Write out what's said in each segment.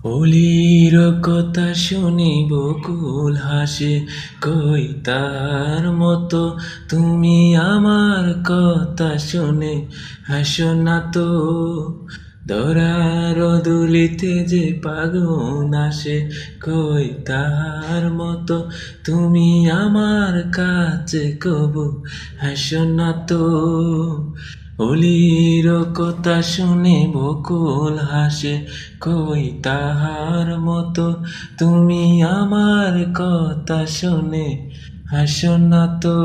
অলির কথা শুনি বকুল হাসে, কই তার মতো তুমি আমার কথা শুনে হাসো না তো। দরার দুলিতে যে পাগুন আসে, কই তার মতো তুমি আমার কাছে কবু হাসো না তো। অলির কথা শুনে বকুল হাসে, কই তাহার মতো তুমি আমার কথা শুনে হাসো না তো।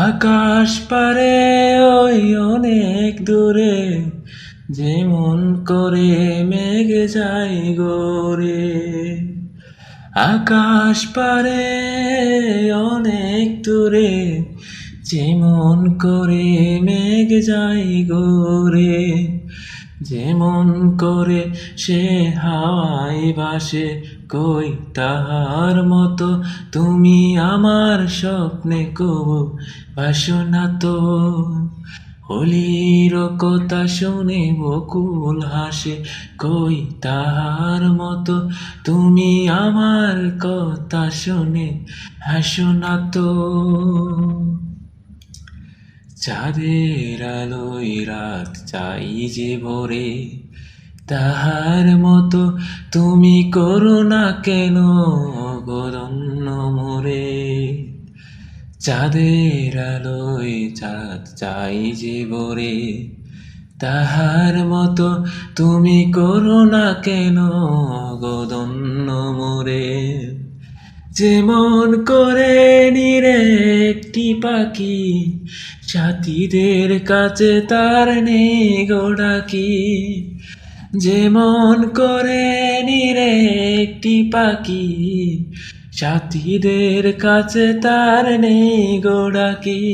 আকাশ পারে ওই অনেক দূরে, যেমন করে মেঘ যায় গরে। আকাশ পারে অনেক দূরে, যেমন করে মেঘ যায় গরে। যেমন করে সে হাওয়ায় ভাসে, কই তাহার মতো তুমি আমার স্বপ্নে কবু ভাসো না তো। হলির কথা শুনে বকুল হাসে, কই তাহার মতো তুমি আমার কথা শুনে হাসো না তো। চাঁদের আলোয় রাত চাই যে ভরে, তাহার মতো তুমি করো না কেন গরন্য মোরে। চাঁদের আলোয় চাঁদ চাই যে ভরে, তাহার মতো তুমি করো না কেন গদন্য মোরে। যেমন করে নিরে একটি পাখি, সাথীদের কাছে তার নেই গোডাকি। যেমন করে নিরে একটি পাখি, সাথীদের কাছে তার নেই গোডাকি।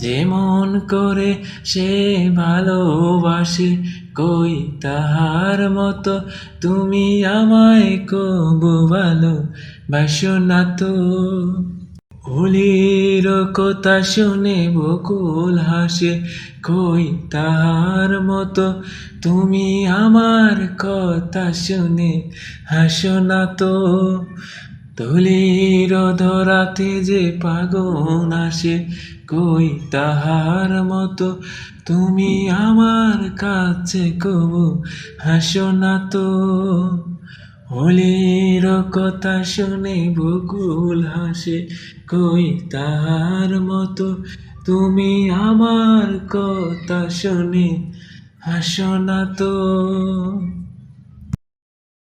যেমন করে সে ভালোবাসে, কই তাহার মতো তুমি আমায় কবু ভালোবাসো না তো। অলির কথা শুনে বকুল হাসে, কই তাহার মতো তুমি আমার কথা শুনে হাসো না তো। দলির ধরাতে যে পাগল আসে, কই তাহার মতো তুমি আমার কাছে কবু হাসো না তো। হলির কথা শুনে বকুল হাসে, কই তাহার মতো তুমি আমার কথা শুনে হাসো না তো।